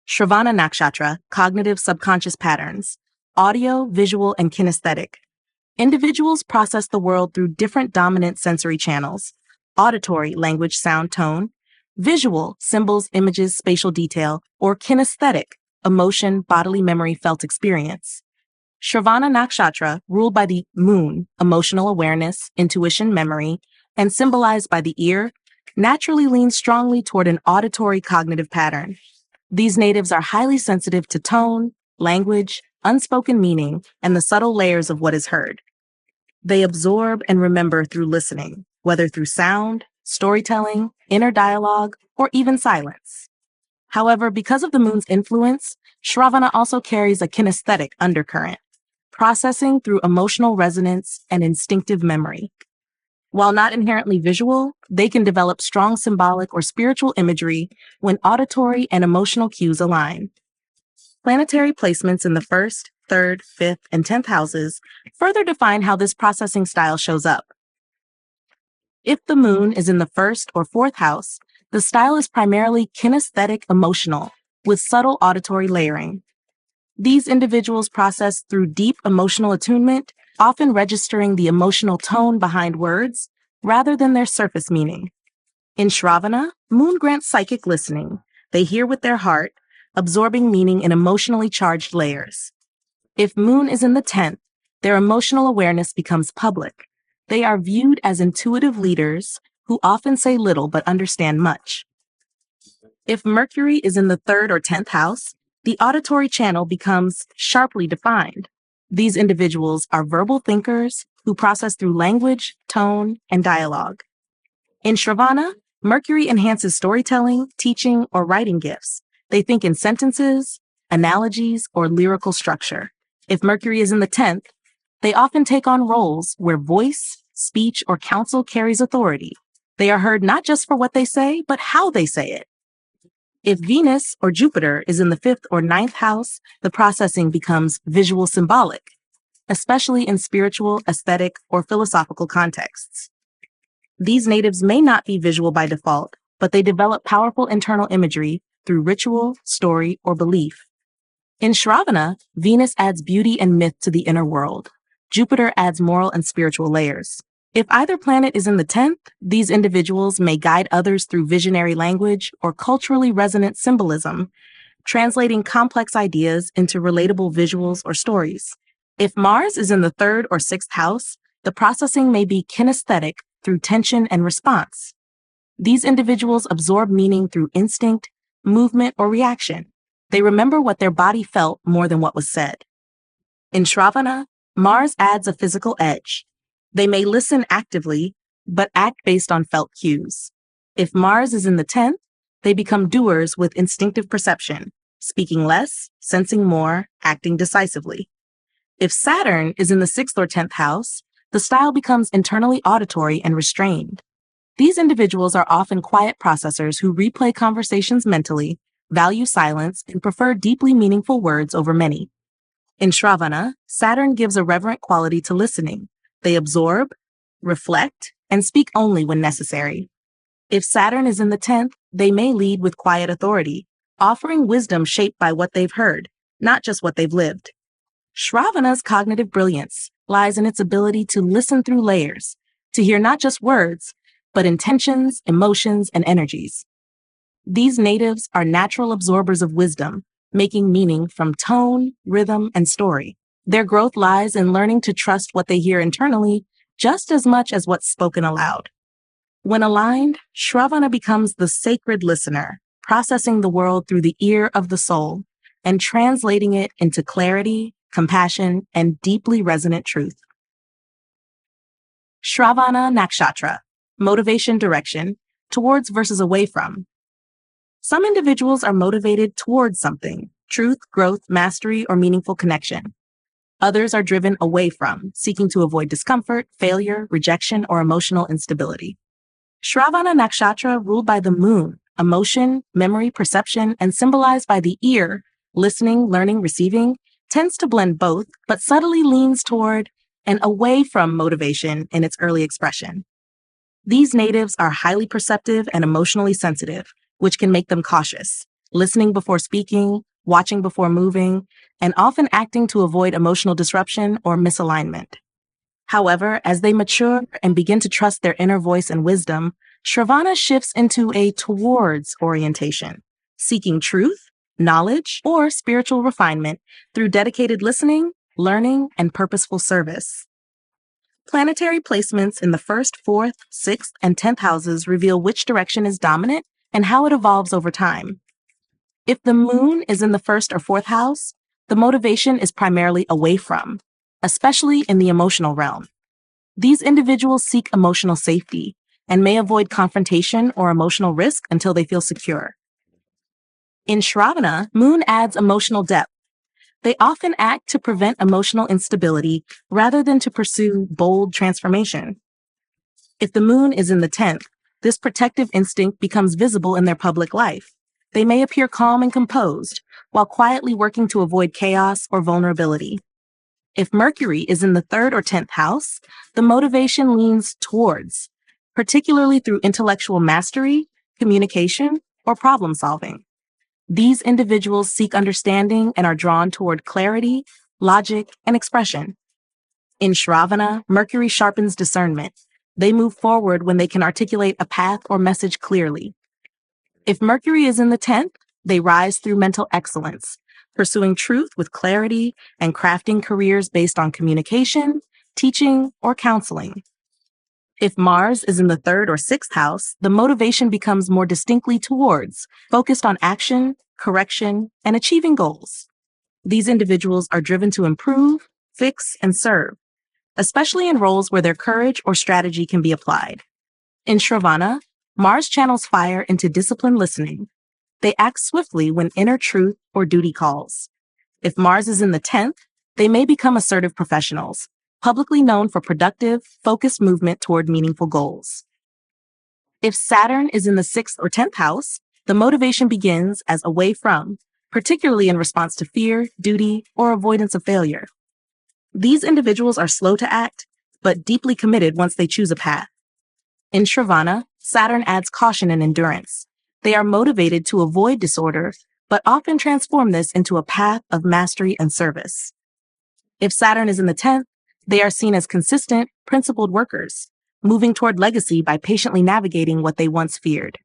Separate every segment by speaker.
Speaker 1: Shravana Nakshatra, cognitive subconscious patterns, audio, visual, and kinesthetic. Individuals process the world through different dominant sensory channels: auditory, language, sound, tone; visual, symbols, images, spatial detail; or kinesthetic, emotion, bodily memory, felt experience. Shravana Nakshatra, ruled by the moon, emotional awareness, intuition, memory, and symbolized by the ear, naturally leans strongly toward an auditory cognitive pattern. These natives are highly sensitive to tone, language, unspoken meaning, and the subtle layers of what is heard. They absorb and remember through listening, whether through sound, storytelling, inner dialogue, or even silence. However, because of the moon's influence, Shravana also carries a kinesthetic undercurrent, processing through emotional resonance and instinctive memory. While not inherently visual, they can develop strong symbolic or spiritual imagery when auditory and emotional cues align. Planetary placements in the 1st, 3rd, 5th, and 10th houses further define how this processing style shows up. If the moon is in the 1st or 4th house, the style is primarily kinesthetic emotional, with subtle auditory layering. These individuals process through deep emotional attunement, often registering the emotional tone behind words rather than their surface meaning. In Shravana, moon grants psychic listening. They hear with their heart, absorbing meaning in emotionally charged layers. If moon is in the 10th, their emotional awareness becomes public. They are viewed as intuitive leaders who often say little but understand much. If Mercury is in the 3rd or 10th house, the auditory channel becomes sharply defined. These individuals are verbal thinkers who process through language, tone, and dialogue. In Shravana, Mercury enhances storytelling, teaching, or writing gifts. They think in sentences, analogies, or lyrical structure. If Mercury is in the 10th, they often take on roles where voice, speech, or counsel carries authority. They are heard not just for what they say, but how they say it. If Venus or Jupiter is in the 5th or 9th house, the processing becomes visual symbolic, especially in spiritual, aesthetic, or philosophical contexts. These natives may not be visual by default, but they develop powerful internal imagery through ritual, story, or belief. In Shravana, Venus adds beauty and myth to the inner world. Jupiter adds moral and spiritual layers. If either planet is in the 10th, these individuals may guide others through visionary language or culturally resonant symbolism, translating complex ideas into relatable visuals or stories. If Mars is in the 3rd or 6th house, the processing may be kinesthetic through tension and response. These individuals absorb meaning through instinct, movement, or reaction. They remember what their body felt more than what was said. In Shravana, Mars adds a physical edge. They may listen actively, but act based on felt cues. If Mars is in the 10th, they become doers with instinctive perception, speaking less, sensing more, acting decisively. If Saturn is in the 6th or 10th house, the style becomes internally auditory and restrained. These individuals are often quiet processors who replay conversations mentally, value silence, and prefer deeply meaningful words over many. In Shravana, Saturn gives a reverent quality to listening. They absorb, reflect, and speak only when necessary. If Saturn is in the 10th, they may lead with quiet authority, offering wisdom shaped by what they've heard, not just what they've lived. Shravana's cognitive brilliance lies in its ability to listen through layers, to hear not just words, but intentions, emotions, and energies. These natives are natural absorbers of wisdom, making meaning from tone, rhythm, and story. Their growth lies in learning to trust what they hear internally just as much as what's spoken aloud. When aligned, Shravana becomes the sacred listener, processing the world through the ear of the soul and translating it into clarity, compassion, and deeply resonant truth. Shravana Nakshatra, motivation direction, towards versus away from. Some individuals are motivated towards something: truth, growth, mastery, or meaningful connection. Others are driven away from, seeking to avoid discomfort, failure, rejection, or emotional instability. Shravana Nakshatra, ruled by the moon, emotion, memory, perception, and symbolized by the ear, listening, learning, receiving, tends to blend both, but subtly leans toward and away from motivation in its early expression. These natives are highly perceptive and emotionally sensitive, which can make them cautious. listening before speaking, watching before moving, and often acting to avoid emotional disruption or misalignment. However, as they mature and begin to trust their inner voice and wisdom, Shravana shifts into a towards orientation, seeking truth, knowledge, or spiritual refinement through dedicated listening, learning, and purposeful service. Planetary placements in the first, fourth, sixth, and 10th houses reveal which direction is dominant and how it evolves over time. If the moon is in the first or fourth house, the motivation is primarily away from, especially in the emotional realm. These individuals seek emotional safety and may avoid confrontation or emotional risk until they feel secure. In Shravana, moon adds emotional depth. They often act to prevent emotional instability rather than to pursue bold transformation. If the moon is in the 10th, this protective instinct becomes visible in their public life. They may appear calm and composed, while quietly working to avoid chaos or vulnerability. If Mercury is in the 3rd or 10th house, the motivation leans towards, particularly through intellectual mastery, communication, or problem solving. These individuals seek understanding and are drawn toward clarity, logic, and expression. In Shravana, Mercury sharpens discernment. They move forward when they can articulate a path or message clearly. If Mercury is in the 10th, they rise through mental excellence, pursuing truth with clarity and crafting careers based on communication, teaching, or counseling. If Mars is in the 3rd or 6th house, the motivation becomes more distinctly towards, focused on action, correction, and achieving goals. These individuals are driven to improve, fix, and serve, especially in roles where their courage or strategy can be applied. In Shravana, Mars channels fire into disciplined listening. They act swiftly when inner truth or duty calls. If Mars is in the 10th, they may become assertive professionals, publicly known for productive, focused movement toward meaningful goals. If Saturn is in the 6th or 10th house, the motivation begins as away from, particularly in response to fear, duty, or avoidance of failure. These individuals are slow to act, but deeply committed once they choose a path. In Shravana, Saturn adds caution and endurance. They are motivated to avoid disorder, but often transform this into a path of mastery and service. If Saturn is in the 10th, they are seen as consistent, principled workers, moving toward legacy by patiently navigating what they once feared.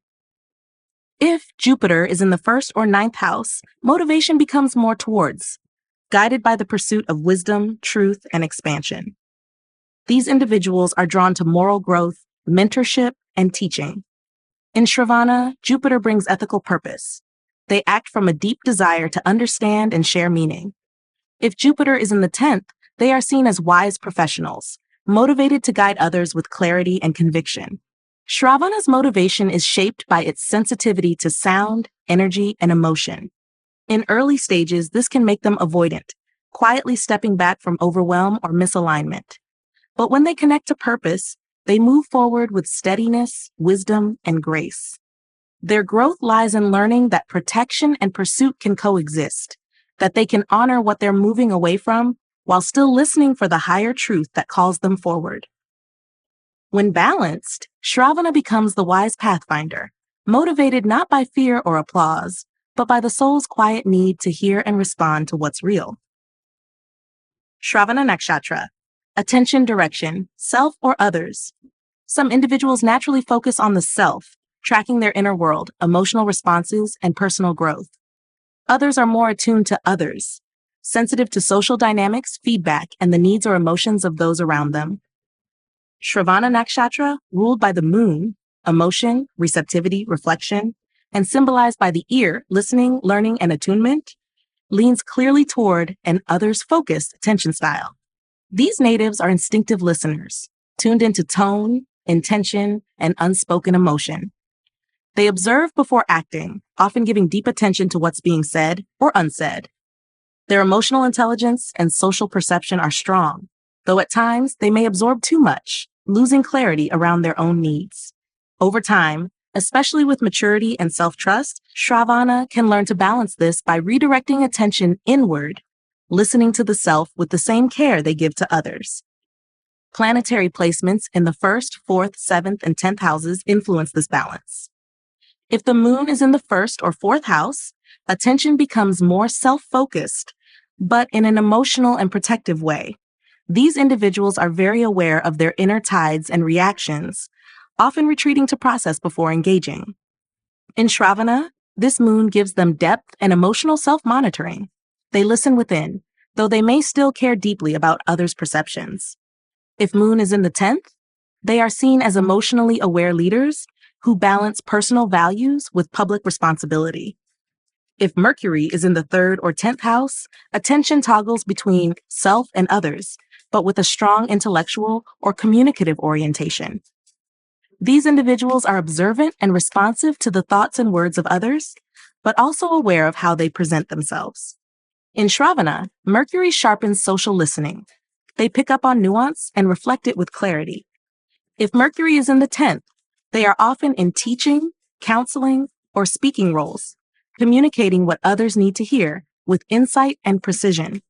Speaker 1: If Jupiter is in the 1st or 9th house, motivation becomes more towards, guided by the pursuit of wisdom, truth, and expansion. These individuals are drawn to moral growth, mentorship, and teaching. In Shravana, Jupiter brings ethical purpose. They act from a deep desire to understand and share meaning. If Jupiter is in the 10th, they are seen as wise professionals, motivated to guide others with clarity and conviction. Shravana's motivation is shaped by its sensitivity to sound, energy, and emotion. In early stages, this can make them avoidant, quietly stepping back from overwhelm or misalignment. But when they connect to purpose, they move forward with steadiness, wisdom, and grace. Their growth lies in learning that protection and pursuit can coexist, that they can honor what they're moving away from while still listening for the higher truth that calls them forward. When balanced, Shravana becomes the wise pathfinder, motivated not by fear or applause, but by the soul's quiet need to hear and respond to what's real. Shravana Nakshatra. Attention direction, self or others. Some individuals naturally focus on the self, tracking their inner world, emotional responses, and personal growth. Others are more attuned to others, sensitive to social dynamics, feedback, and the needs or emotions of those around them. Shravana Nakshatra, ruled by the moon, emotion, receptivity, reflection, and symbolized by the ear, listening, learning, and attunement, leans clearly toward an others-focused attention style. These natives are instinctive listeners, tuned into tone, intention, and unspoken emotion. They observe before acting, often giving deep attention to what's being said or unsaid. Their emotional intelligence and social perception are strong, though at times they may absorb too much, losing clarity around their own needs. Over time, especially with maturity and self-trust, Shravana can learn to balance this by redirecting attention inward, listening to the self with the same care they give to others. Planetary placements in the 1st, 4th, 7th, and 10th houses influence this balance. If the moon is in the first or fourth house, attention becomes more self-focused, but in an emotional and protective way. These individuals are very aware of their inner tides and reactions, often retreating to process before engaging. In Shravana, this moon gives them depth and emotional self-monitoring. They listen within, though they may still care deeply about others' perceptions. If moon is in the 10th, they are seen as emotionally aware leaders who balance personal values with public responsibility. If Mercury is in the 3rd or 10th house, attention toggles between self and others, but with a strong intellectual or communicative orientation. These individuals are observant and responsive to the thoughts and words of others, but also aware of how they present themselves. In Shravana, Mercury sharpens social listening. They pick up on nuance and reflect it with clarity. If Mercury is in the 10th, they are often in teaching, counseling, or speaking roles, communicating what others need to hear with insight and precision.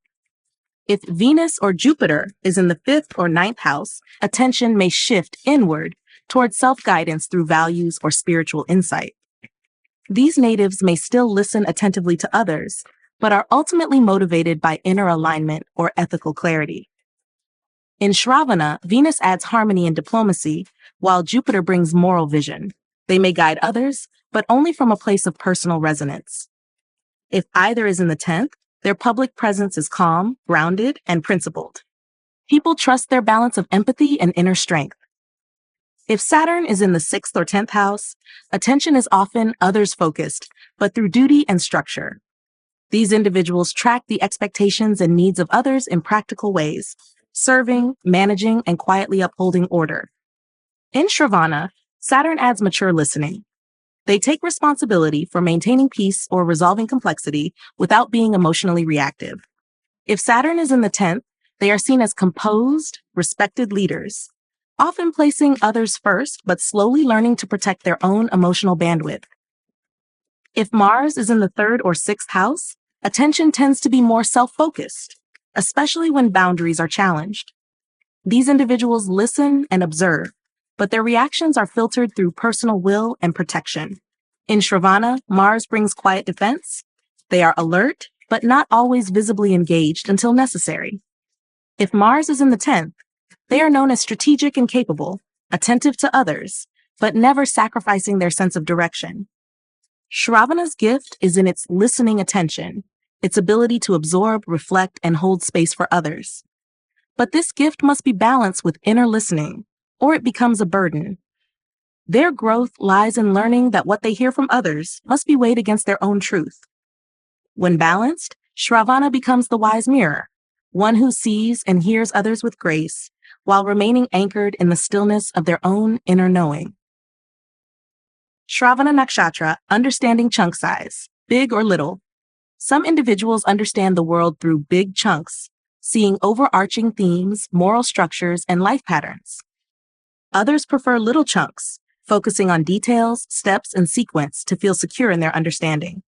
Speaker 1: If Venus or Jupiter is in the 5th or 9th house, attention may shift inward towards self-guidance through values or spiritual insight. These natives may still listen attentively to others, but are ultimately motivated by inner alignment or ethical clarity. In Shravana, Venus adds harmony and diplomacy, while Jupiter brings moral vision. They may guide others, but only from a place of personal resonance. If either is in the 10th, their public presence is calm, grounded, and principled. People trust their balance of empathy and inner strength. If Saturn is in the 6th or 10th house, attention is often others-focused, but through duty and structure. These individuals track the expectations and needs of others in practical ways, serving, managing, and quietly upholding order. In Shravana, Saturn adds mature listening. They take responsibility for maintaining peace or resolving complexity without being emotionally reactive. If Saturn is in the 10th, they are seen as composed, respected leaders, often placing others first, but slowly learning to protect their own emotional bandwidth. If Mars is in the 3rd or 6th house, attention tends to be more self-focused, especially when boundaries are challenged. These individuals listen and observe, but their reactions are filtered through personal will and protection. In Shravana, Mars brings quiet defense. They are alert, but not always visibly engaged until necessary. If Mars is in the 10th, they are known as strategic and capable, attentive to others, but never sacrificing their sense of direction. Shravana's gift is in its listening attention, its ability to absorb, reflect, and hold space for others. But this gift must be balanced with inner listening, or it becomes a burden. Their growth lies in learning that what they hear from others must be weighed against their own truth. When balanced, Shravana becomes the wise mirror, one who sees and hears others with grace, while remaining anchored in the stillness of their own inner knowing. Shravana Nakshatra, understanding chunk size, big or little. Some individuals understand the world through big chunks, seeing overarching themes, moral structures, and life patterns. Others prefer little chunks, focusing on details, steps, and sequence to feel secure in their understanding.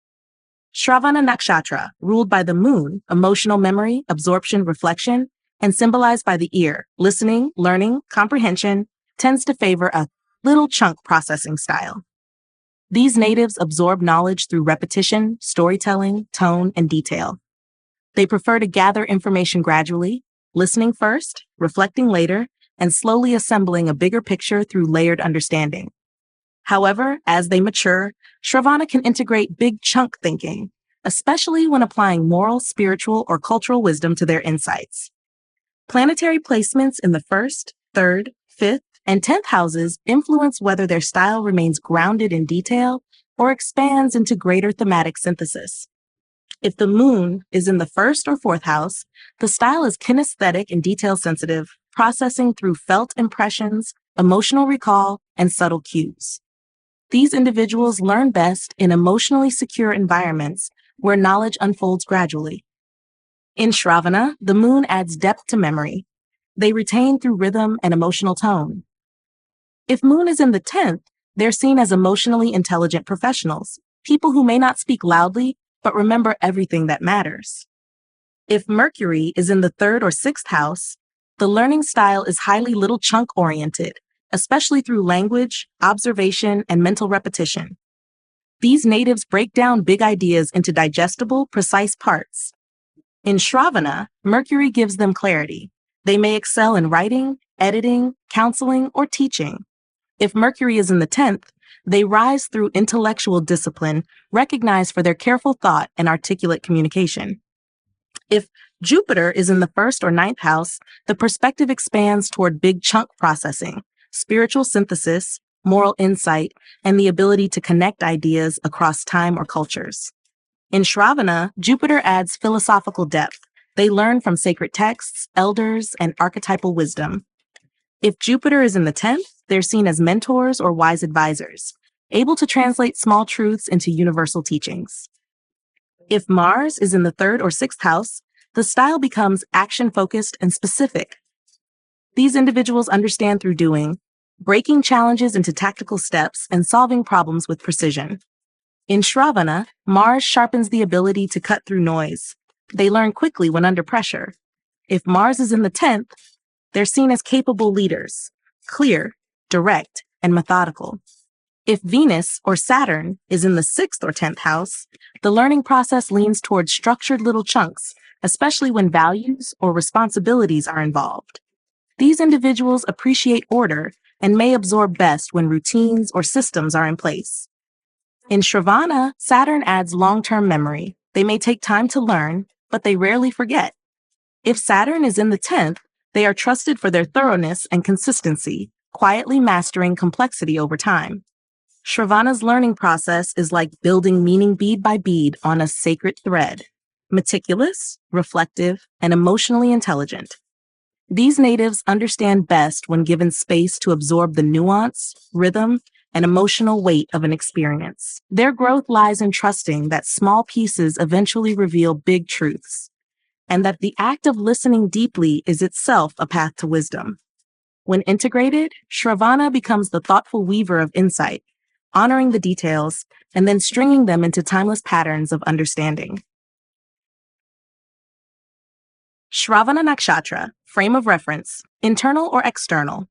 Speaker 1: Shravana Nakshatra, ruled by the moon, emotional memory, absorption, reflection, and symbolized by the ear, listening, learning, comprehension, tends to favor a little chunk processing style. These natives absorb knowledge through repetition, storytelling, tone, and detail. They prefer to gather information gradually, listening first, reflecting later, and slowly assembling a bigger picture through layered understanding. However, as they mature, Shravana can integrate big chunk thinking, especially when applying moral, spiritual, or cultural wisdom to their insights. Planetary placements in the 1st, 3rd, 5th, and 10th houses influence whether their style remains grounded in detail or expands into greater thematic synthesis. If the moon is in the 1st or 4th house, the style is kinesthetic and detail-sensitive, processing through felt impressions, emotional recall, and subtle cues. These individuals learn best in emotionally secure environments where knowledge unfolds gradually. In Shravana, the moon adds depth to memory. They retain through rhythm and emotional tone. If moon is in the 10th, they're seen as emotionally intelligent professionals, people who may not speak loudly, but remember everything that matters. If Mercury is in the 3rd or 6th house, the learning style is highly little chunk oriented, especially through language, observation, and mental repetition. These natives break down big ideas into digestible, precise parts. In Shravana, Mercury gives them clarity. They may excel in writing, editing, counseling, or teaching. If Mercury is in the 10th, they rise through intellectual discipline, recognized for their careful thought and articulate communication. If Jupiter is in the 1st or 9th house, the perspective expands toward big chunk processing, spiritual synthesis, moral insight, and the ability to connect ideas across time or cultures. In Shravana, Jupiter adds philosophical depth. They learn from sacred texts, elders, and archetypal wisdom. If Jupiter is in the 10th, they're seen as mentors or wise advisors, able to translate small truths into universal teachings. If Mars is in the 3rd or 6th house, the style becomes action-focused and specific. These individuals understand through doing, breaking challenges into tactical steps and solving problems with precision. In Shravana, Mars sharpens the ability to cut through noise. They learn quickly when under pressure. If Mars is in the 10th, they're seen as capable leaders, clear, direct, and methodical. If Venus or Saturn is in the 6th or 10th house, the learning process leans towards structured little chunks, especially when values or responsibilities are involved. These individuals appreciate order and may absorb best when routines or systems are in place. In Shravana, Saturn adds long-term memory. They may take time to learn, but they rarely forget. If Saturn is in the 10th, they are trusted for their thoroughness and consistency, quietly mastering complexity over time. Shravana's learning process is like building meaning bead by bead on a sacred thread, meticulous, reflective, and emotionally intelligent. These natives understand best when given space to absorb the nuance, rhythm, and emotional weight of an experience. Their growth lies in trusting that small pieces eventually reveal big truths, and that the act of listening deeply is itself a path to wisdom. When integrated, Shravana becomes the thoughtful weaver of insight, honoring the details and then stringing them into timeless patterns of understanding. Shravana Nakshatra, frame of reference, internal or external.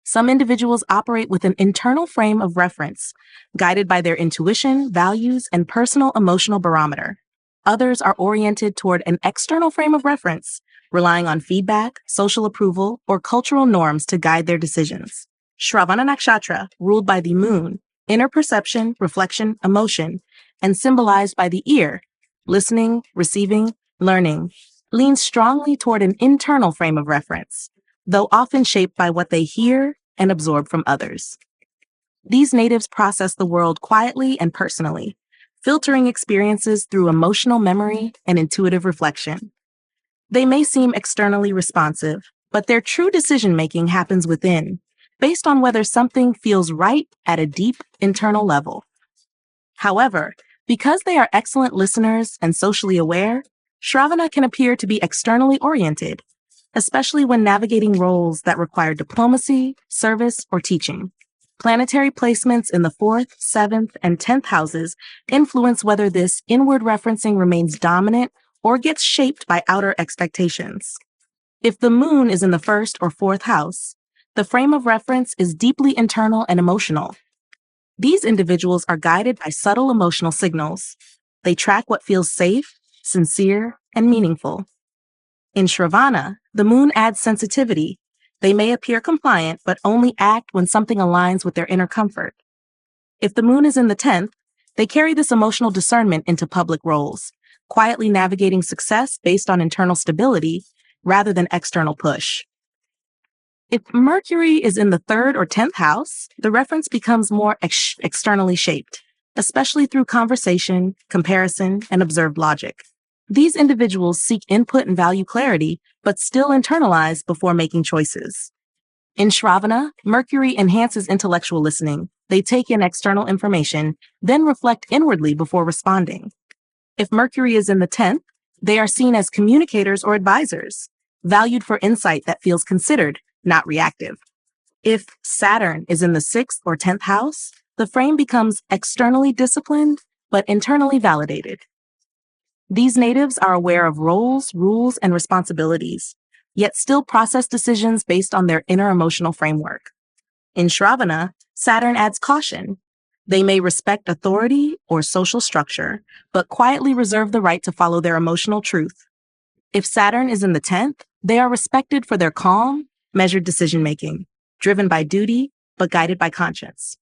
Speaker 1: Some individuals operate with an internal frame of reference, guided by their intuition, values, and personal emotional barometer. Others are oriented toward an external frame of reference, relying on feedback, social approval, or cultural norms to guide their decisions. Shravana Nakshatra, ruled by the moon, inner perception, reflection, emotion, and symbolized by the ear, listening, receiving, learning, leans strongly toward an internal frame of reference, though often shaped by what they hear and absorb from others. These natives process the world quietly and personally, filtering experiences through emotional memory and intuitive reflection. They may seem externally responsive, but their true decision-making happens within, based on whether something feels right at a deep internal level. However, because they are excellent listeners and socially aware, Shravana can appear to be externally oriented, especially when navigating roles that require diplomacy, service, or teaching. Planetary placements in the 4th, 7th, and 10th houses influence whether this inward referencing remains dominant or gets shaped by outer expectations. If the moon is in the 1st or 4th house, the frame of reference is deeply internal and emotional. These individuals are guided by subtle emotional signals. They track what feels safe, sincere, and meaningful. In Shravana, the moon adds sensitivity. They may appear compliant, but only act when something aligns with their inner comfort. If the moon is in the 10th, they carry this emotional discernment into public roles, quietly navigating success based on internal stability rather than external push. If Mercury is in the 3rd or 10th house, the reference becomes more externally shaped, especially through conversation, comparison, and observed logic. These individuals seek input and value clarity, but still internalize before making choices. In Shravana, Mercury enhances intellectual listening. They take in external information, then reflect inwardly before responding. If Mercury is in the 10th, they are seen as communicators or advisors, valued for insight that feels considered, not reactive. If Saturn is in the 6th or 10th house, the frame becomes externally disciplined, but internally validated. These natives are aware of roles, rules, and responsibilities, yet still process decisions based on their inner emotional framework. In Shravana, Saturn adds caution. They may respect authority or social structure, but quietly reserve the right to follow their emotional truth. If Saturn is in the 10th, they are respected for their calm, measured decision-making, driven by duty, but guided by conscience.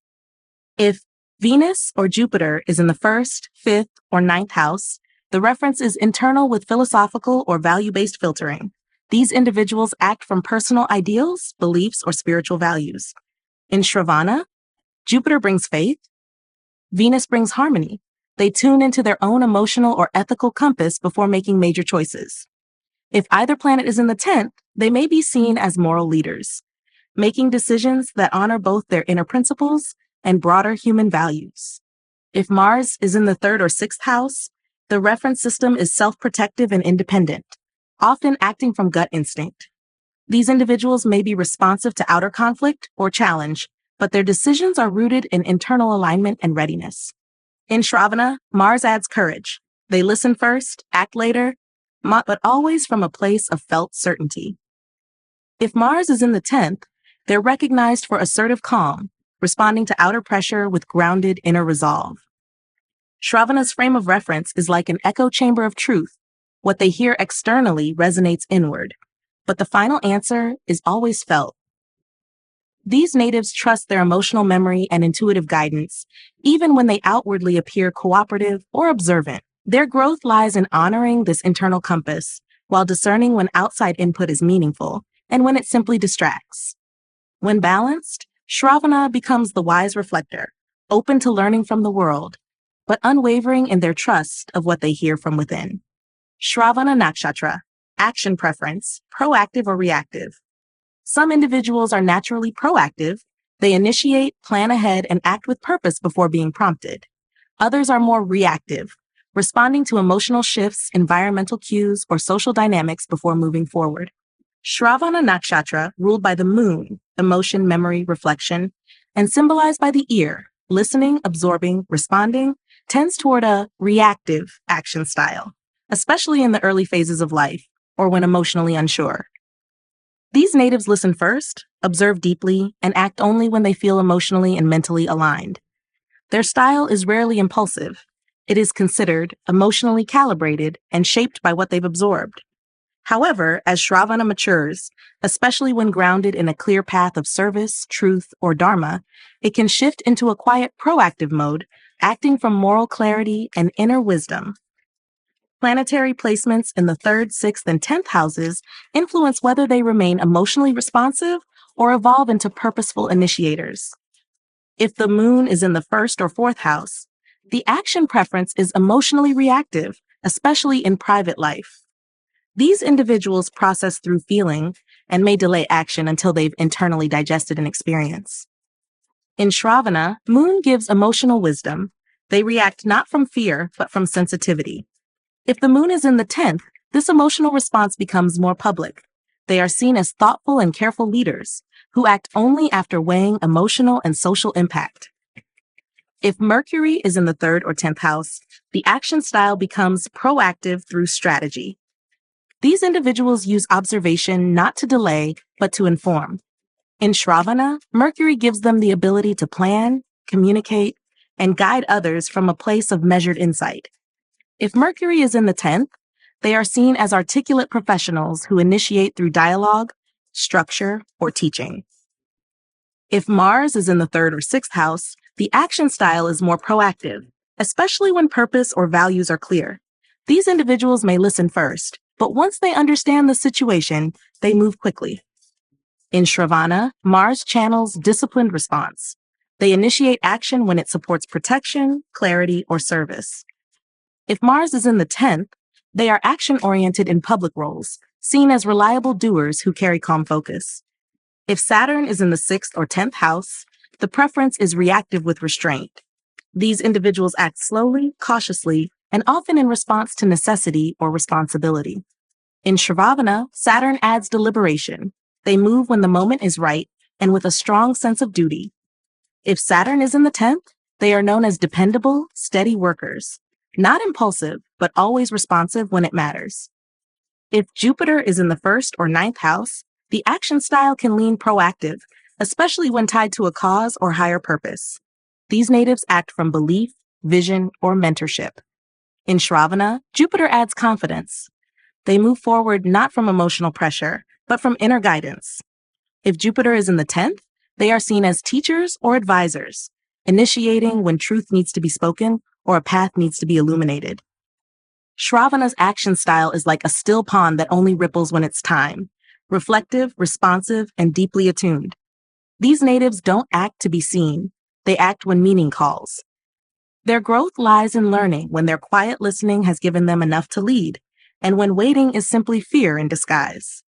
Speaker 1: If Venus or Jupiter is in the 1st, 5th, or 9th house, the reference is internal with philosophical or value-based filtering. These individuals act from personal ideals, beliefs, or spiritual values. In Shravana, Jupiter brings faith, Venus brings harmony. They tune into their own emotional or ethical compass before making major choices. If either planet is in the 10th, they may be seen as moral leaders, making decisions that honor both their inner principles and broader human values. If Mars is in the 3rd or 6th house, the reference system is self-protective and independent, often acting from gut instinct. These individuals may be responsive to outer conflict or challenge, but their decisions are rooted in internal alignment and readiness. In Shravana, Mars adds courage. They listen first, act later, but always from a place of felt certainty. If Mars is in the 10th, they're recognized for assertive calm, responding to outer pressure with grounded inner resolve. Shravana's frame of reference is like an echo chamber of truth. What they hear externally resonates inward, but the final answer is always felt. These natives trust their emotional memory and intuitive guidance, even when they outwardly appear cooperative or observant. Their growth lies in honoring this internal compass, while discerning when outside input is meaningful and when it simply distracts. When balanced, Shravana becomes the wise reflector, open to learning from the world, but unwavering in their trust of what they hear from within. Shravana Nakshatra, action preference, proactive or reactive. Some individuals are naturally proactive. They initiate, plan ahead, and act with purpose before being prompted. Others are more reactive, responding to emotional shifts, environmental cues, or social dynamics before moving forward. Shravana Nakshatra, ruled by the moon, emotion, memory, reflection, and symbolized by the ear, listening, absorbing, responding, tends toward a reactive action style, especially in the early phases of life or when emotionally unsure. These natives listen first, observe deeply, and act only when they feel emotionally and mentally aligned. Their style is rarely impulsive. It is considered emotionally calibrated and shaped by what they've absorbed. However, as Shravana matures, especially when grounded in a clear path of service, truth, or dharma, it can shift into a quiet, proactive mode, acting from moral clarity and inner wisdom. Planetary placements in the 3rd, 6th, and 10th houses influence whether they remain emotionally responsive or evolve into purposeful initiators. If the moon is in the 1st or 4th house, the action preference is emotionally reactive, especially in private life. These individuals process through feeling and may delay action until they've internally digested an experience. In Shravana, moon gives emotional wisdom. They react not from fear, but from sensitivity. If the moon is in the 10th, this emotional response becomes more public. They are seen as thoughtful and careful leaders who act only after weighing emotional and social impact. If Mercury is in the 3rd or 10th house, the action style becomes proactive through strategy. These individuals use observation not to delay, but to inform. In Shravana, Mercury gives them the ability to plan, communicate, and guide others from a place of measured insight. If Mercury is in the 10th, they are seen as articulate professionals who initiate through dialogue, structure, or teaching. If Mars is in the 3rd or 6th house, the action style is more proactive, especially when purpose or values are clear. These individuals may listen first, but once they understand the situation, they move quickly. In Shravana, Mars channels disciplined response. They initiate action when it supports protection, clarity, or service. If Mars is in the 10th, they are action-oriented in public roles, seen as reliable doers who carry calm focus. If Saturn is in the 6th or 10th house, the preference is reactive with restraint. These individuals act slowly, cautiously, and often in response to necessity or responsibility. In Shravana, Saturn adds deliberation. They move when the moment is right and with a strong sense of duty. If Saturn is in the 10th, they are known as dependable, steady workers. Not impulsive, but always responsive when it matters. If Jupiter is in the 1st or 9th house, the action style can lean proactive, especially when tied to a cause or higher purpose. These natives act from belief, vision, or mentorship. In Shravana, Jupiter adds confidence. They move forward not from emotional pressure, but from inner guidance. If Jupiter is in the 10th, they are seen as teachers or advisors, initiating when truth needs to be spoken or a path needs to be illuminated. Shravana's action style is like a still pond that only ripples when it's time, reflective, responsive, and deeply attuned. These natives don't act to be seen, they act when meaning calls. Their growth lies in learning when their quiet listening has given them enough to lead, and when waiting is simply fear in disguise.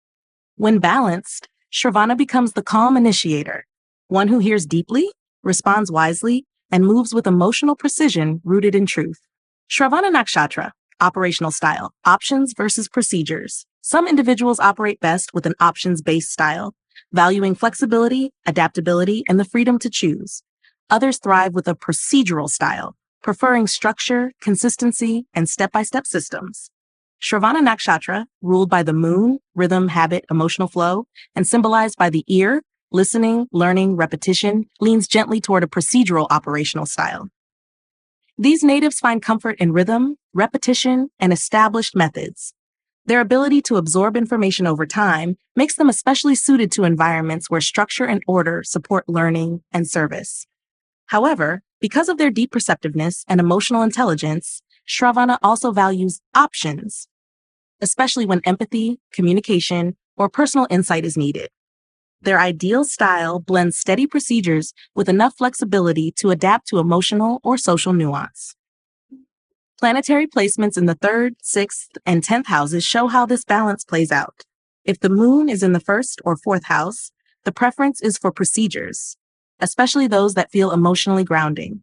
Speaker 1: When balanced, Shravana becomes the calm initiator, one who hears deeply, responds wisely, and moves with emotional precision rooted in truth. Shravana Nakshatra, operational style, options versus procedures. Some individuals operate best with an options-based style, valuing flexibility, adaptability, and the freedom to choose. Others thrive with a procedural style, preferring structure, consistency, and step-by-step systems. Shravana Nakshatra, ruled by the moon, rhythm, habit, emotional flow, and symbolized by the ear, listening, learning, repetition, leans gently toward a procedural operational style. These natives find comfort in rhythm, repetition, and established methods. Their ability to absorb information over time makes them especially suited to environments where structure and order support learning and service. However, because of their deep perceptiveness and emotional intelligence, Shravana also values options, especially when empathy, communication, or personal insight is needed. Their ideal style blends steady procedures with enough flexibility to adapt to emotional or social nuance. Planetary placements in the 3rd, 6th, and 10th houses show how this balance plays out. If the moon is in the 1st or 4th house, the preference is for procedures, especially those that feel emotionally grounding.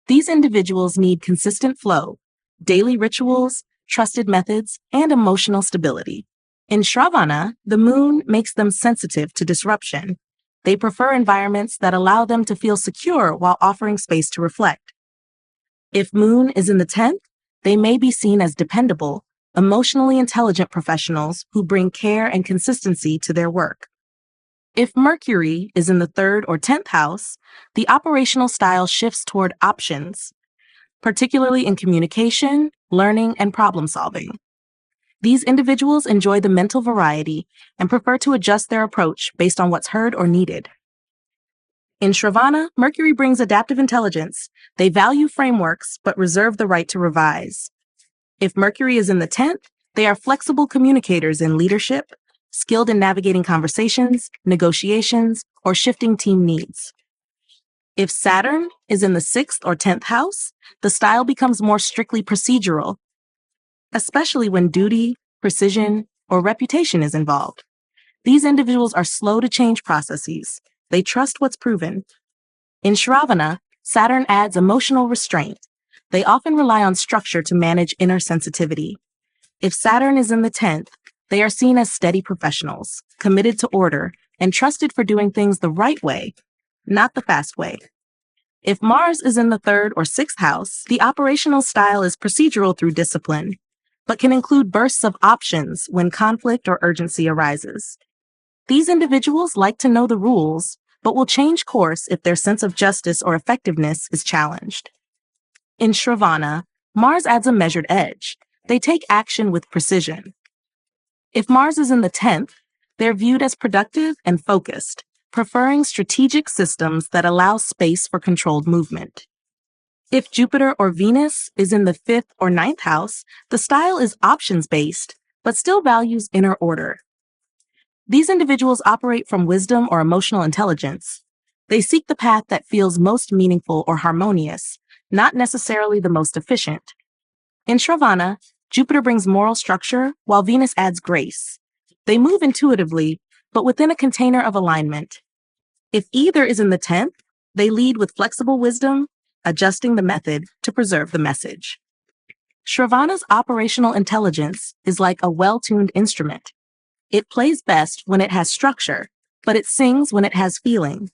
Speaker 1: These individuals need consistent flow, daily rituals, trusted methods, and emotional stability. In Shravana, the moon makes them sensitive to disruption. They prefer environments that allow them to feel secure while offering space to reflect. If moon is in the 10th, they may be seen as dependable, emotionally intelligent professionals who bring care and consistency to their work. If Mercury is in the 3rd or 10th house, the operational style shifts toward options, particularly in communication, learning, and problem solving. These individuals enjoy the mental variety and prefer to adjust their approach based on what's heard or needed. In Shravana, Mercury brings adaptive intelligence. They value frameworks but reserve the right to revise. If Mercury is in the 10th, they are flexible communicators in leadership, skilled in navigating conversations, negotiations, or shifting team needs. If Saturn is in the 6th or 10th house, the style becomes more strictly procedural, especially when duty, precision, or reputation is involved. These individuals are slow to change processes. They trust what's proven. In Shravana, Saturn adds emotional restraint. They often rely on structure to manage inner sensitivity. If Saturn is in the 10th, they are seen as steady professionals, committed to order, and trusted for doing things the right way, not the fast way. If Mars is in the 3rd or 6th house, the operational style is procedural through discipline, but can include bursts of options when conflict or urgency arises. These individuals like to know the rules, but will change course if their sense of justice or effectiveness is challenged. In Shravana, Mars adds a measured edge. They take action with precision. If Mars is in the 10th, they're viewed as productive and focused, preferring strategic systems that allow space for controlled movement. If Jupiter or Venus is in the 5th or 9th house, the style is options-based, but still values inner order. These individuals operate from wisdom or emotional intelligence. They seek the path that feels most meaningful or harmonious, not necessarily the most efficient. In Shravana, Jupiter brings moral structure, while Venus adds grace. They move intuitively, but within a container of alignment. If either is in the 10th, they lead with flexible wisdom, adjusting the method to preserve the message. Shravana's operational intelligence is like a well-tuned instrument. It plays best when it has structure, but it sings when it has feeling.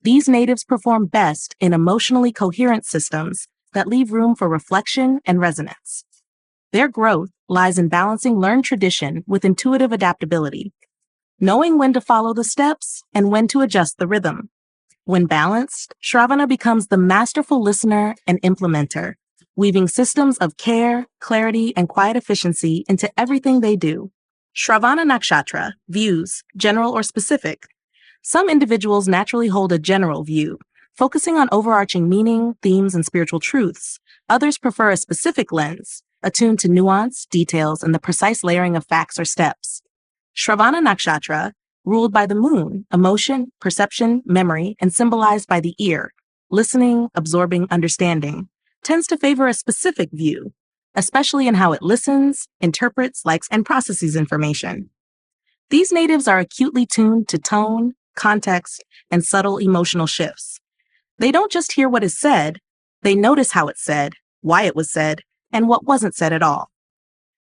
Speaker 1: These natives perform best in emotionally coherent systems that leave room for reflection and resonance. Their growth lies in balancing learned tradition with intuitive adaptability, knowing when to follow the steps and when to adjust the rhythm. When balanced, Shravana becomes the masterful listener and implementer, weaving systems of care, clarity, and quiet efficiency into everything they do. Shravana Nakshatra, views, general or specific. Some individuals naturally hold a general view, focusing on overarching meaning, themes, and spiritual truths. Others prefer a specific lens, attuned to nuance, details, and the precise layering of facts or steps. Shravana Nakshatra, ruled by the moon, emotion, perception, memory, and symbolized by the ear, listening, absorbing, understanding, tends to favor a specific view, especially in how it listens, interprets, likes, and processes information. These natives are acutely tuned to tone, context, and subtle emotional shifts. They don't just hear what is said, they notice how it's said, why it was said, and what wasn't said at all.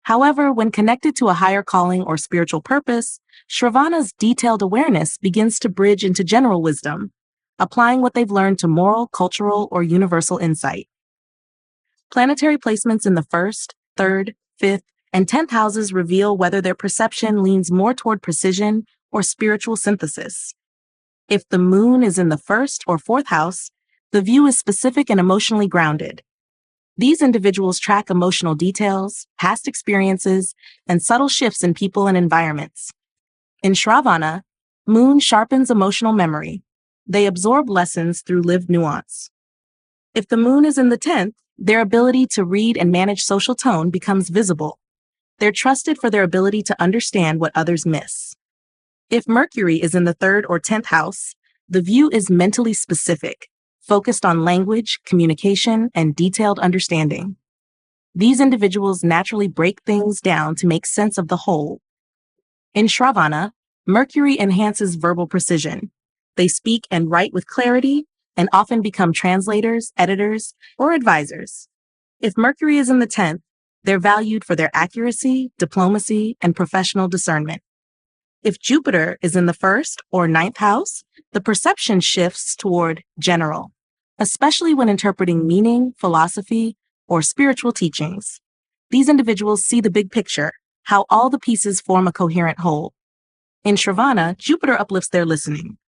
Speaker 1: However, when connected to a higher calling or spiritual purpose, Shravana's detailed awareness begins to bridge into general wisdom, applying what they've learned to moral, cultural, or universal insight. Planetary placements in the first, third, fifth, and 10th houses reveal whether their perception leans more toward precision or spiritual synthesis. If the moon is in the first or fourth house, the view is specific and emotionally grounded. These individuals track emotional details, past experiences, and subtle shifts in people and environments. In Shravana, moon sharpens emotional memory. They absorb lessons through lived nuance. If the moon is in the 10th, their ability to read and manage social tone becomes visible. They're trusted for their ability to understand what others miss. If Mercury is in the 3rd or 10th house, the view is mentally specific, focused on language, communication, and detailed understanding. These individuals naturally break things down to make sense of the whole. In Shravana, Mercury enhances verbal precision. They speak and write with clarity and often become translators, editors, or advisors. If Mercury is in the 10th, they're valued for their accuracy, diplomacy, and professional discernment. If Jupiter is in the 1st or 9th house, the perception shifts toward general, especially when interpreting meaning, philosophy, or spiritual teachings. These individuals see the big picture, how all the pieces form a coherent whole. In Shravana, Jupiter uplifts their listening.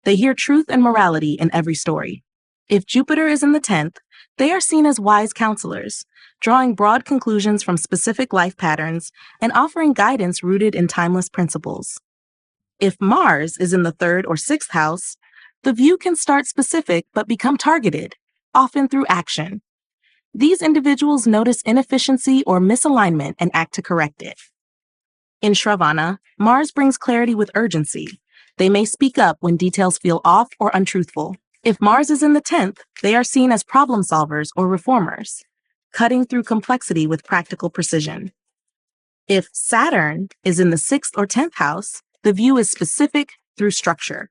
Speaker 1: They hear truth and morality in every story. If Jupiter is in the 10th, they are seen as wise counselors, drawing broad conclusions from specific life patterns and offering guidance rooted in timeless principles. If Mars is in the 3rd or 6th house, the view can start specific but become targeted, often through action. These individuals notice inefficiency or misalignment and act to correct it. In Shravana, Mars brings clarity with urgency. They may speak up when details feel off or untruthful. If Mars is in the 10th, they are seen as problem solvers or reformers, cutting through complexity with practical precision. If Saturn is in the 6th or 10th house, the view is specific through structure.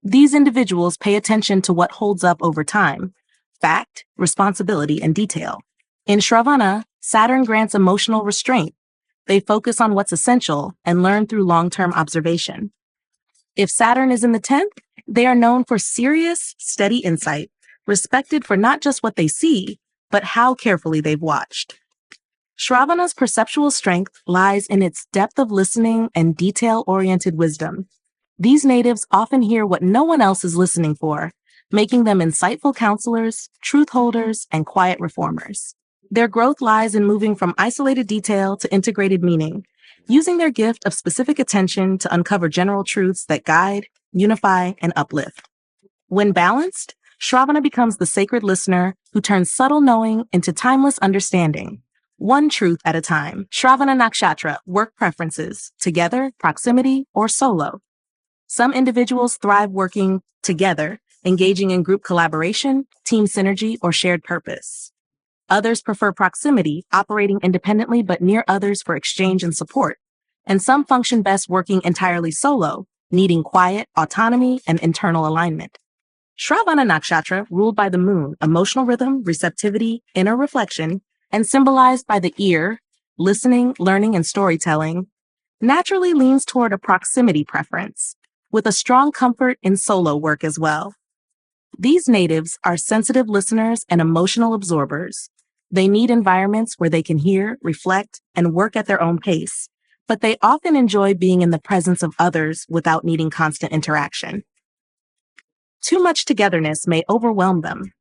Speaker 1: These individuals pay attention to what holds up over time: fact, responsibility, and detail. In Shravana, Saturn grants emotional restraint. They focus on what's essential and learn through long-term observation. If Saturn is in the 10th, they are known for serious, steady insight, respected for not just what they see, but how carefully they've watched. Shravana's perceptual strength lies in its depth of listening and detail-oriented wisdom. These natives often hear what no one else is listening for, making them insightful counselors, truth holders, and quiet reformers. Their growth lies in moving from isolated detail to integrated meaning, using their gift of specific attention to uncover general truths that guide, unify, and uplift. When balanced, Shravana becomes the sacred listener who turns subtle knowing into timeless understanding, one truth at a time. Shravana Nakshatra, work preferences, together, proximity, or solo. Some individuals thrive working together, engaging in group collaboration, team synergy, or shared purpose. Others prefer proximity, operating independently but near others for exchange and support. And some function best working entirely solo, needing quiet, autonomy, and internal alignment. Shravana Nakshatra, ruled by the moon, emotional rhythm, receptivity, inner reflection, and symbolized by the ear, listening, learning, and storytelling, naturally leans toward a proximity preference, with a strong comfort in solo work as well. These natives are sensitive listeners and emotional absorbers. They need environments where they can hear, reflect, and work at their own pace, but they often enjoy being in the presence of others without needing constant interaction. Too much togetherness may overwhelm them,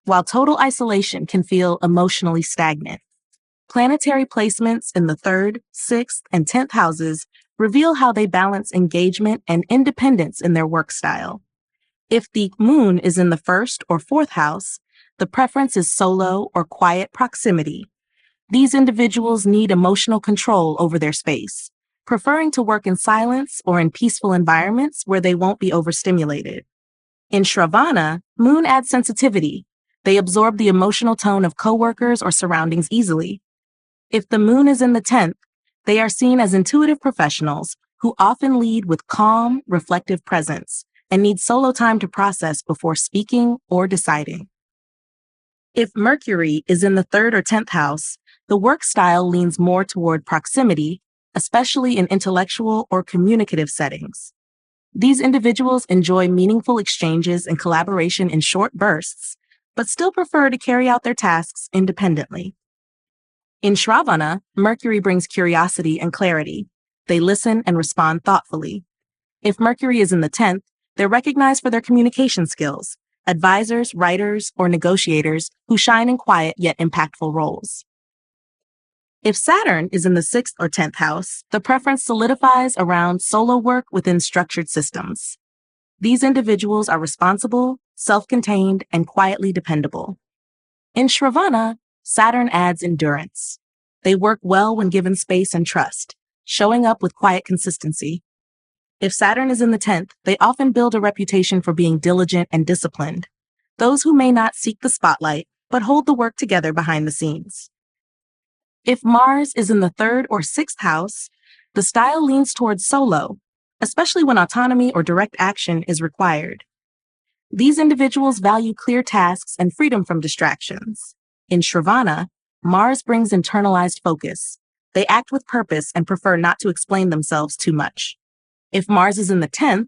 Speaker 1: while total isolation can feel emotionally stagnant. Planetary placements in the 3rd, 6th, and 10th houses reveal how they balance engagement and independence in their work style. If the moon is in the 1st or 4th house, the preference is solo or quiet proximity. These individuals need emotional control over their space, preferring to work in silence or in peaceful environments where they won't be overstimulated. In Shravana, moon adds sensitivity. They absorb the emotional tone of coworkers or surroundings easily. If the moon is in the 10th, they are seen as intuitive professionals who often lead with calm, reflective presence and need solo time to process before speaking or deciding. If Mercury is in the 3rd or 10th house, the work style leans more toward proximity, especially in intellectual or communicative settings. These individuals enjoy meaningful exchanges and collaboration in short bursts, but still prefer to carry out their tasks independently. In Shravana, Mercury brings curiosity and clarity. They listen and respond thoughtfully. If Mercury is in the 10th, they're recognized for their communication skills, advisors, writers, or negotiators who shine in quiet yet impactful roles. If Saturn is in the 6th or 10th house, the preference solidifies around solo work within structured systems. These individuals are responsible, self-contained, and quietly dependable. In Shravana, Saturn adds endurance. They work well when given space and trust, showing up with quiet consistency. If Saturn is in the 10th, they often build a reputation for being diligent and disciplined, those who may not seek the spotlight, but hold the work together behind the scenes. If Mars is in the 3rd or 6th house, the style leans towards solo, especially when autonomy or direct action is required. These individuals value clear tasks and freedom from distractions. In Shravana, Mars brings internalized focus. They act with purpose and prefer not to explain themselves too much. If Mars is in the 10th,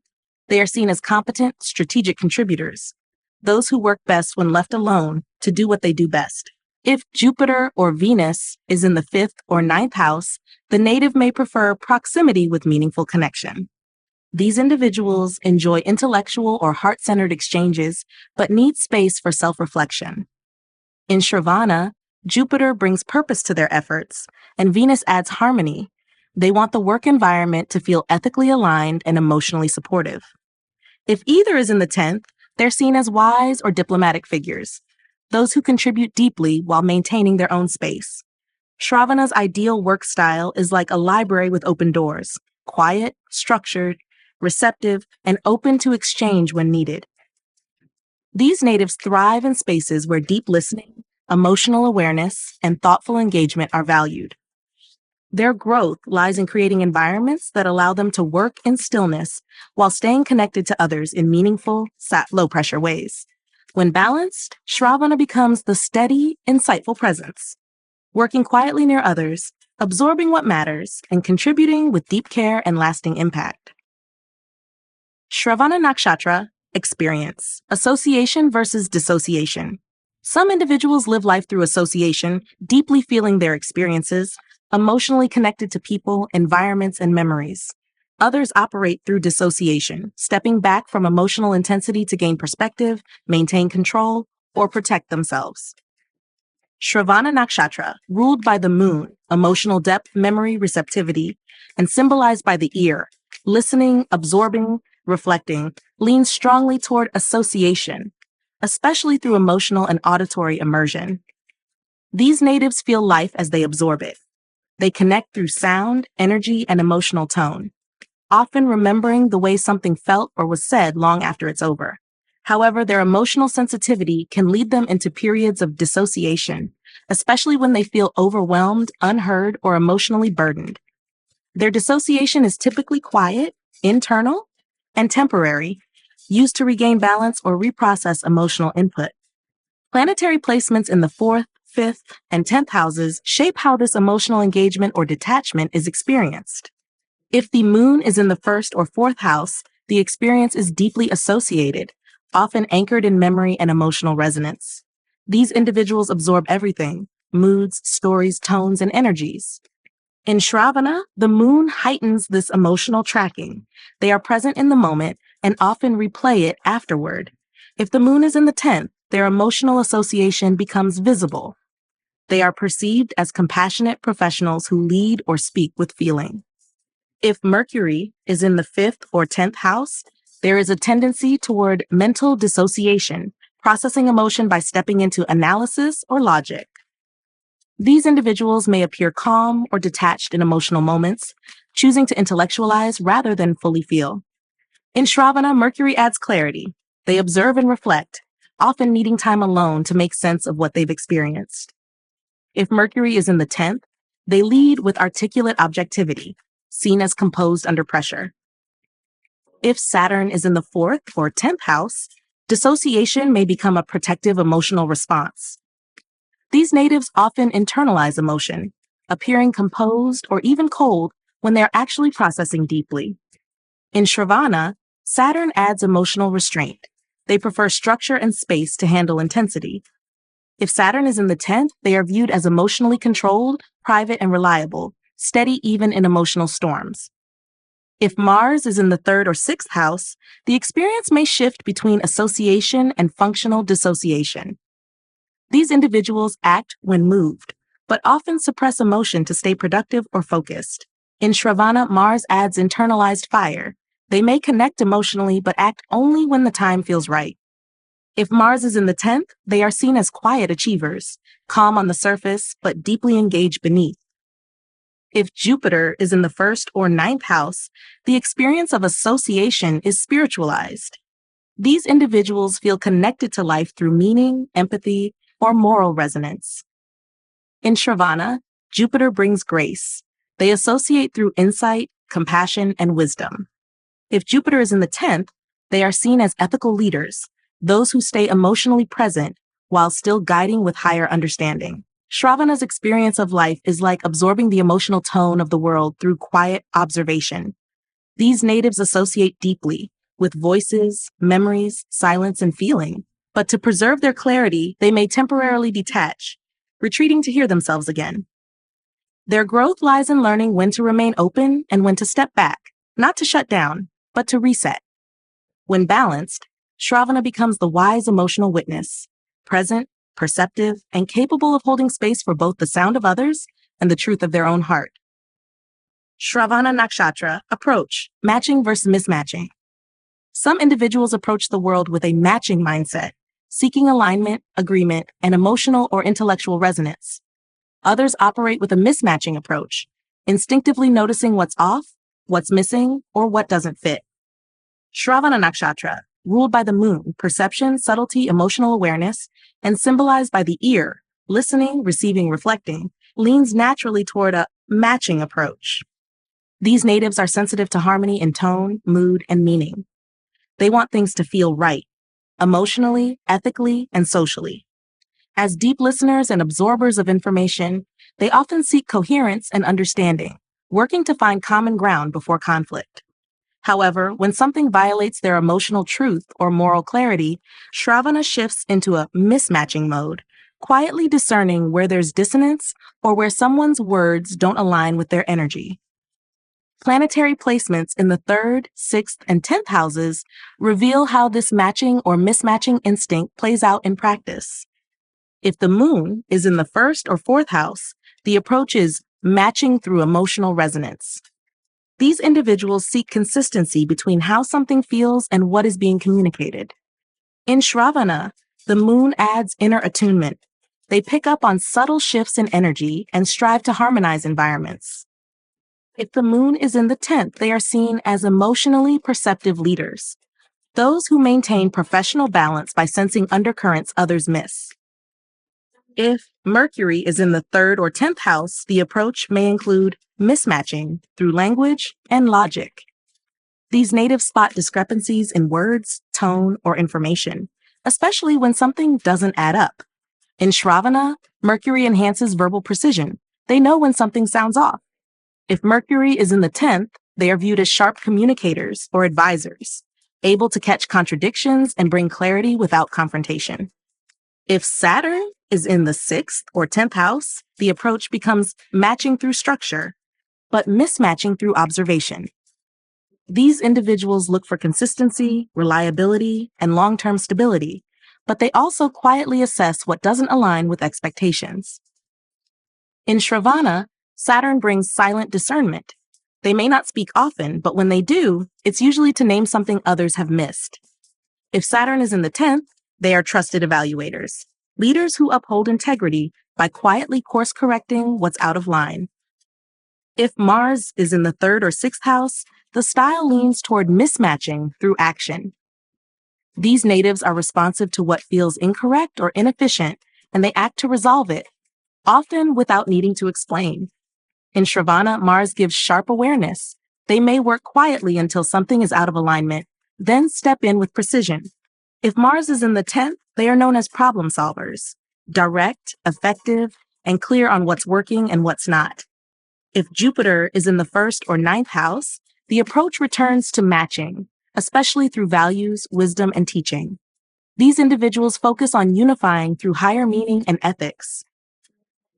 Speaker 1: they are seen as competent, strategic contributors, those who work best when left alone to do what they do best. If Jupiter or Venus is in the 5th or 9th house, the native may prefer proximity with meaningful connection. These individuals enjoy intellectual or heart-centered exchanges, but need space for self-reflection. In Shravana, Jupiter brings purpose to their efforts, and Venus adds harmony. They want the work environment to feel ethically aligned and emotionally supportive. If either is in the 10th, they're seen as wise or diplomatic figures, those who contribute deeply while maintaining their own space. Shravana's ideal work style is like a library with open doors, quiet, structured, receptive, and open to exchange when needed. These natives thrive in spaces where deep listening, emotional awareness, and thoughtful engagement are valued. Their growth lies in creating environments that allow them to work in stillness while staying connected to others in meaningful, low-pressure ways. When balanced, Shravana becomes the steady, insightful presence, working quietly near others, absorbing what matters, and contributing with deep care and lasting impact. Shravana Nakshatra, experience, association versus dissociation. Some individuals live life through association, deeply feeling their experiences, emotionally connected to people, environments, and memories. Others operate through dissociation, stepping back from emotional intensity to gain perspective, maintain control, or protect themselves. Shravana Nakshatra, ruled by the moon, emotional depth, memory, receptivity, and symbolized by the ear, listening, absorbing, reflecting, leans strongly toward association, especially through emotional and auditory immersion. These natives feel life as they absorb it. They connect through sound, energy, and emotional tone, often remembering the way something felt or was said long after it's over. However, their emotional sensitivity can lead them into periods of dissociation, especially when they feel overwhelmed, unheard, or emotionally burdened. Their dissociation is typically quiet, internal, and temporary, used to regain balance or reprocess emotional input. Planetary placements in the 4th, 5th, and 10th houses shape how this emotional engagement or detachment is experienced. If the moon is in the 1st or 4th house, the experience is deeply associated, often anchored in memory and emotional resonance. These individuals absorb everything: moods, stories, tones, and energies. In Shravana, the moon heightens this emotional tracking. They are present in the moment, and often replay it afterward. If the moon is in the 10th, their emotional association becomes visible. They are perceived as compassionate professionals who lead or speak with feeling. If Mercury is in the 5th or 10th house, there is a tendency toward mental dissociation, processing emotion by stepping into analysis or logic. These individuals may appear calm or detached in emotional moments, choosing to intellectualize rather than fully feel. In Shravana, Mercury adds clarity. They observe and reflect, often needing time alone to make sense of what they've experienced. If Mercury is in the 10th, they lead with articulate objectivity, seen as composed under pressure. If Saturn is in the 4th or 10th house, dissociation may become a protective emotional response. These natives often internalize emotion, appearing composed or even cold when they're actually processing deeply. In Shravana, Saturn adds emotional restraint. They prefer structure and space to handle intensity. If Saturn is in the 10th, they are viewed as emotionally controlled, private, and reliable, steady even in emotional storms. If Mars is in the 3rd or 6th house, the experience may shift between association and functional dissociation. These individuals act when moved, but often suppress emotion to stay productive or focused. In Shravana, Mars adds internalized fire. They may connect emotionally, but act only when the time feels right. If Mars is in the 10th, they are seen as quiet achievers, calm on the surface, but deeply engaged beneath. If Jupiter is in the 1st or 9th house, the experience of association is spiritualized. These individuals feel connected to life through meaning, empathy, or moral resonance. In Shravana, Jupiter brings grace. They associate through insight, compassion, and wisdom. If Jupiter is in the 10th, they are seen as ethical leaders, those who stay emotionally present while still guiding with higher understanding. Shravana's experience of life is like absorbing the emotional tone of the world through quiet observation. These natives associate deeply with voices, memories, silence, and feeling. But to preserve their clarity, they may temporarily detach, retreating to hear themselves again. Their growth lies in learning when to remain open and when to step back, not to shut down, but to reset. When balanced, Shravana becomes the wise emotional witness, present, perceptive, and capable of holding space for both the sound of others and the truth of their own heart. Shravana Nakshatra approach, matching versus mismatching. Some individuals approach the world with a matching mindset, seeking alignment, agreement, and emotional or intellectual resonance. Others operate with a mismatching approach, instinctively noticing what's off, what's missing, or what doesn't fit. Shravana Nakshatra, ruled by the moon, perception, subtlety, emotional awareness, and symbolized by the ear, listening, receiving, reflecting, leans naturally toward a matching approach. These natives are sensitive to harmony in tone, mood, and meaning. They want things to feel right, emotionally, ethically, and socially. As deep listeners and absorbers of information, they often seek coherence and understanding, working to find common ground before conflict. However, when something violates their emotional truth or moral clarity, Shravana shifts into a mismatching mode, quietly discerning where there's dissonance or where someone's words don't align with their energy. Planetary placements in the 3rd, 6th, and 10th houses reveal how this matching or mismatching instinct plays out in practice. If the moon is in the 1st or 4th house, the approach is matching through emotional resonance. These individuals seek consistency between how something feels and what is being communicated. In Shravana, the moon adds inner attunement. They pick up on subtle shifts in energy and strive to harmonize environments. If the moon is in the 10th, they are seen as emotionally perceptive leaders, those who maintain professional balance by sensing undercurrents others miss. If Mercury is in the 3rd or 10th house, the approach may include mismatching through language and logic. These natives spot discrepancies in words, tone, or information, especially when something doesn't add up. In Shravana, Mercury enhances verbal precision. They know when something sounds off. If Mercury is in the 10th, they are viewed as sharp communicators or advisors, able to catch contradictions and bring clarity without confrontation. If Saturn is in the 6th or 10th house, the approach becomes matching through structure, but mismatching through observation. These individuals look for consistency, reliability, and long-term stability, but they also quietly assess what doesn't align with expectations. In Shravana, Saturn brings silent discernment. They may not speak often, but when they do, it's usually to name something others have missed. If Saturn is in the 10th, they are trusted evaluators, leaders who uphold integrity by quietly course-correcting what's out of line. If Mars is in the 3rd or 6th house, the style leans toward mismatching through action. These natives are responsive to what feels incorrect or inefficient, and they act to resolve it, often without needing to explain. In Shravana, Mars gives sharp awareness. They may work quietly until something is out of alignment, then step in with precision. If Mars is in the 10th, they are known as problem solvers, direct, effective, and clear on what's working and what's not. If Jupiter is in the 1st or 9th house, the approach returns to matching, especially through values, wisdom, and teaching. These individuals focus on unifying through higher meaning and ethics.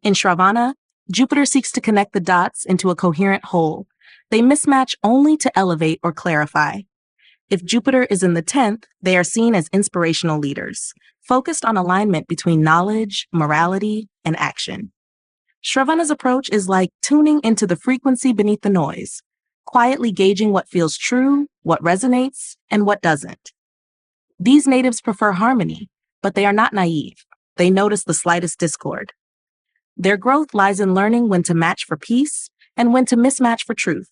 Speaker 1: In Shravana, Jupiter seeks to connect the dots into a coherent whole. They mismatch only to elevate or clarify. If Jupiter is in the 10th, they are seen as inspirational leaders, focused on alignment between knowledge, morality, and action. Shravana's approach is like tuning into the frequency beneath the noise, quietly gauging what feels true, what resonates, and what doesn't. These natives prefer harmony, but they are not naive. They notice the slightest discord. Their growth lies in learning when to match for peace and when to mismatch for truth.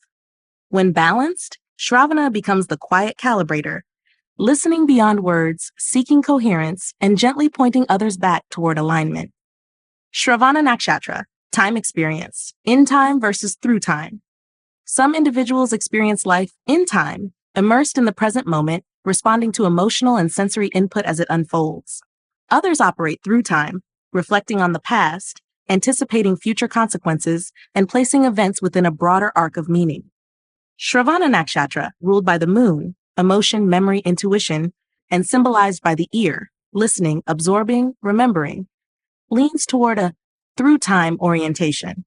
Speaker 1: When balanced, Shravana becomes the quiet calibrator, listening beyond words, seeking coherence, and gently pointing others back toward alignment. Shravana Nakshatra, time experience, in time versus through time. Some individuals experience life in time, immersed in the present moment, responding to emotional and sensory input as it unfolds. Others operate through time, reflecting on the past, anticipating future consequences, and placing events within a broader arc of meaning. Shravana Nakshatra, ruled by the moon, emotion, memory, intuition, and symbolized by the ear, listening, absorbing, remembering, leans toward a through-time orientation.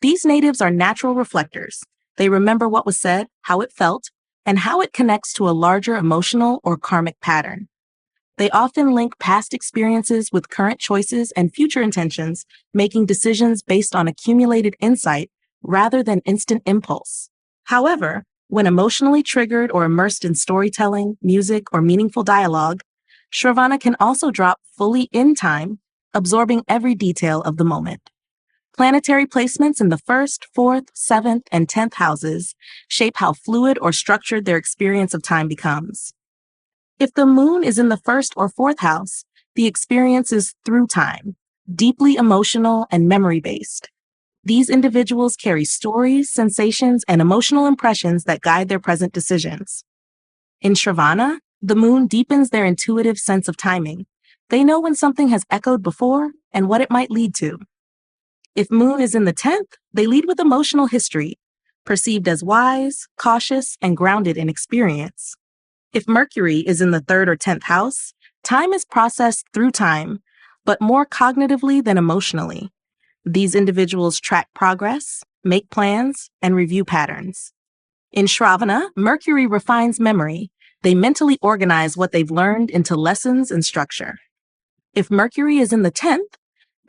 Speaker 1: These natives are natural reflectors. They remember what was said, how it felt, and how it connects to a larger emotional or karmic pattern. They often link past experiences with current choices and future intentions, making decisions based on accumulated insight rather than instant impulse. However, when emotionally triggered or immersed in storytelling, music, or meaningful dialogue, Shravana can also drop fully in time, absorbing every detail of the moment. Planetary placements in the 1st, 4th, 7th, and 10th houses shape how fluid or structured their experience of time becomes. If the moon is in the 1st or 4th house, the experience is through time, deeply emotional and memory-based. These individuals carry stories, sensations, and emotional impressions that guide their present decisions. In Shravana, the moon deepens their intuitive sense of timing. They know when something has echoed before and what it might lead to. If moon is in the 10th, they lead with emotional history, perceived as wise, cautious, and grounded in experience. If Mercury is in the 3rd or 10th house, time is processed through time, but more cognitively than emotionally. These individuals track progress, make plans, and review patterns. In Shravana, Mercury refines memory. They mentally organize what they've learned into lessons and structure. If Mercury is in the 10th,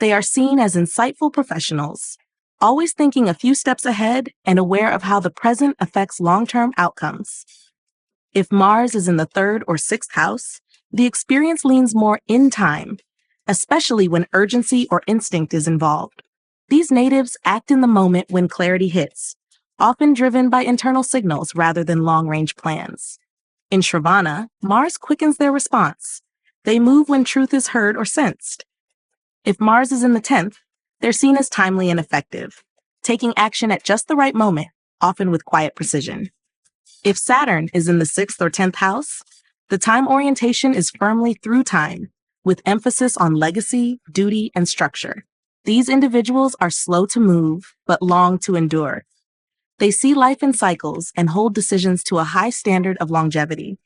Speaker 1: they are seen as insightful professionals, always thinking a few steps ahead and aware of how the present affects long-term outcomes. If Mars is in the 3rd or 6th house, the experience leans more in time, especially when urgency or instinct is involved. These natives act in the moment when clarity hits, often driven by internal signals rather than long-range plans. In Shravana, Mars quickens their response. They move when truth is heard or sensed. If Mars is in the 10th, they're seen as timely and effective, taking action at just the right moment, often with quiet precision. If Saturn is in the 6th or 10th house, the time orientation is firmly through time, with emphasis on legacy, duty, and structure. These individuals are slow to move, but long to endure. They see life in cycles and hold decisions to a high standard of longevity.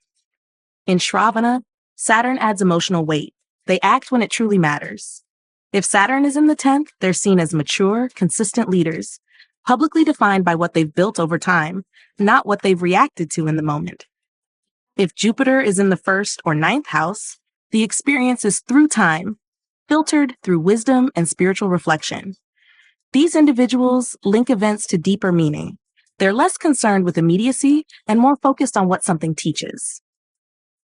Speaker 1: In Shravana, Saturn adds emotional weight. They act when it truly matters. If Saturn is in the 10th, they're seen as mature, consistent leaders. publicly defined by what they've built over time, not what they've reacted to in the moment. If Jupiter is in the first or ninth house, the experience is through time, filtered through wisdom and spiritual reflection. These individuals link events to deeper meaning. They're less concerned with immediacy and more focused on what something teaches.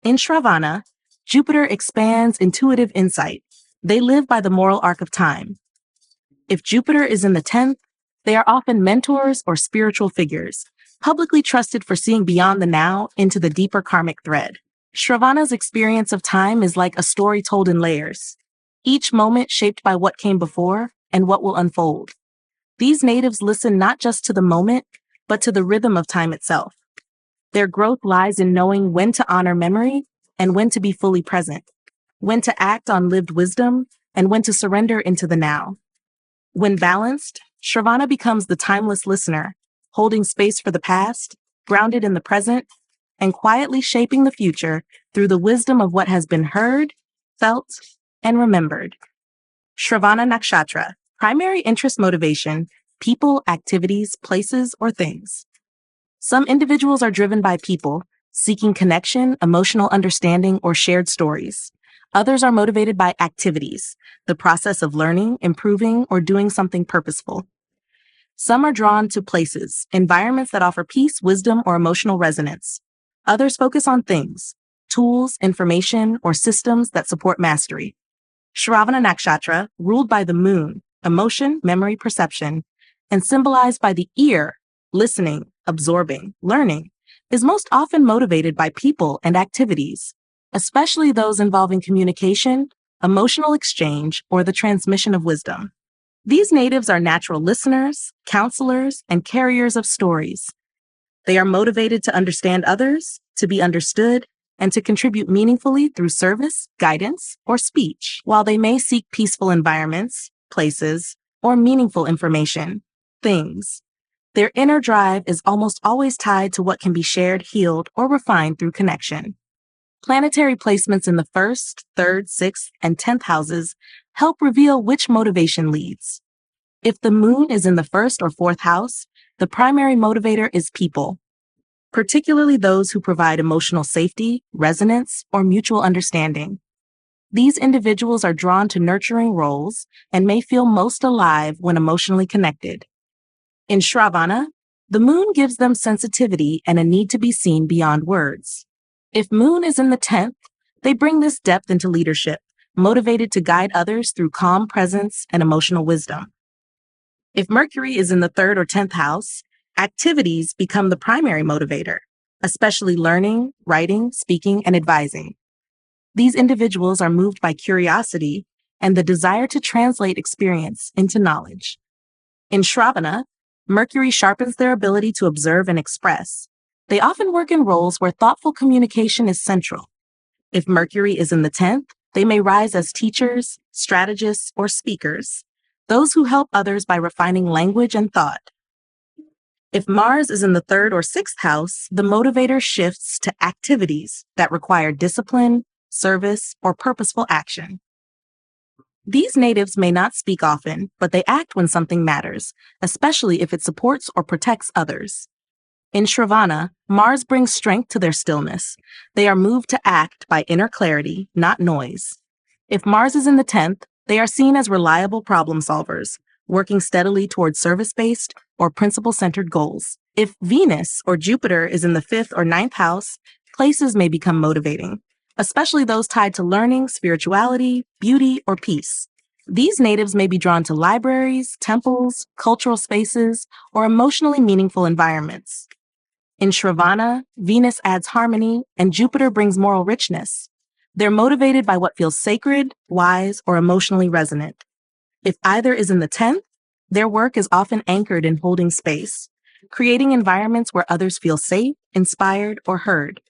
Speaker 1: In Shravana, Jupiter expands intuitive insight. They live by the moral arc of time. If Jupiter is in the 10th, they are often mentors or spiritual figures, publicly trusted for seeing beyond the now into the deeper karmic thread. Shravana's experience of time is like a story told in layers, each moment shaped by what came before and what will unfold. These natives listen not just to the moment, but to the rhythm of time itself. Their growth lies in knowing when to honor memory and when to be fully present, when to act on lived wisdom and when to surrender into the now. When balanced, Shravana becomes the timeless listener, holding space for the past, grounded in the present, and quietly shaping the future through the wisdom of what has been heard, felt, and remembered. Shravana Nakshatra, primary interest motivation, people, activities, places, or things. Some individuals are driven by people, seeking connection, emotional understanding, or shared stories. Others are motivated by activities, the process of learning, improving, or doing something purposeful. Some are drawn to places, environments that offer peace, wisdom, or emotional resonance. Others focus on things, tools, information, or systems that support mastery. Shravana Nakshatra, ruled by the moon, emotion, memory, perception, and symbolized by the ear, listening, absorbing, learning, is most often motivated by people and activities, especially those involving communication, emotional exchange, or the transmission of wisdom. These natives are natural listeners, counselors, and carriers of stories. They are motivated to understand others, to be understood, and to contribute meaningfully through service, guidance, or speech. While they may seek peaceful environments, places, or meaningful information, things, their inner drive is almost always tied to what can be shared, healed, or refined through connection. Planetary placements in the 1st, 3rd, 6th, and 10th houses help reveal which motivation leads. If the moon is in the 1st or 4th house, the primary motivator is people, particularly those who provide emotional safety, resonance, or mutual understanding. These individuals are drawn to nurturing roles and may feel most alive when emotionally connected. In Shravana, the moon gives them sensitivity and a need to be seen beyond words. If moon is in the 10th, they bring this depth into leadership, motivated to guide others through calm presence and emotional wisdom. If Mercury is in the 3rd or 10th house, activities become the primary motivator, especially learning, writing, speaking, and advising. These individuals are moved by curiosity and the desire to translate experience into knowledge. In Shravana, Mercury sharpens their ability to observe and express. They often work in roles where thoughtful communication is central. If Mercury is in the 10th, they may rise as teachers, strategists, or speakers, those who help others by refining language and thought. If Mars is in the 3rd or 6th house, the motivator shifts to activities that require discipline, service, or purposeful action. These natives may not speak often, but they act when something matters, especially if it supports or protects others. In Shravana, Mars brings strength to their stillness. They are moved to act by inner clarity, not noise. If Mars is in the 10th, they are seen as reliable problem solvers, working steadily towards service-based or principle-centered goals. If Venus or Jupiter is in the 5th or 9th house, places may become motivating, especially those tied to learning, spirituality, beauty, or peace. These natives may be drawn to libraries, temples, cultural spaces, or emotionally meaningful environments. In Shravana, Venus adds harmony and Jupiter brings moral richness. They're motivated by what feels sacred, wise, or emotionally resonant. If either is in the 10th, their work is often anchored in holding space, creating environments where others feel safe, inspired, or heard.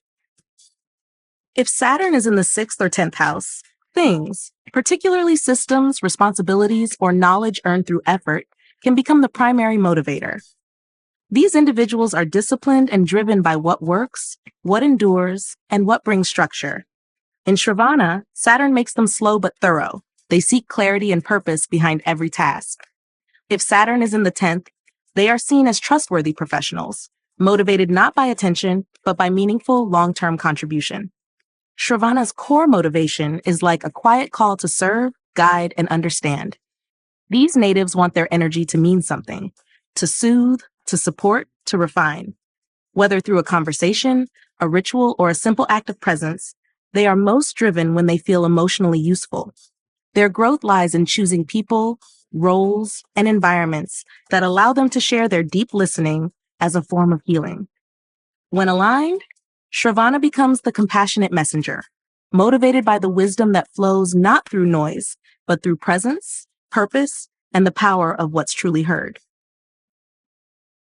Speaker 1: If Saturn is in the 6th or 10th house, things, particularly systems, responsibilities, or knowledge earned through effort, can become the primary motivator. These individuals are disciplined and driven by what works, what endures, and what brings structure. In Shravana, Saturn makes them slow but thorough. They seek clarity and purpose behind every task. If Saturn is in the 10th, They are seen as trustworthy professionals, motivated not by attention, but by meaningful long-term contribution. Shravana's core motivation is like a quiet call to serve, guide, and understand. These natives want their energy to mean something, to soothe, to support, to refine. Whether through a conversation, a ritual, or a simple act of presence, they are most driven when they feel emotionally useful. Their growth lies in choosing people, roles, and environments that allow them to share their deep listening as a form of healing. When aligned, Shravana becomes the compassionate messenger, motivated by the wisdom that flows not through noise, but through presence, purpose, and the power of what's truly heard.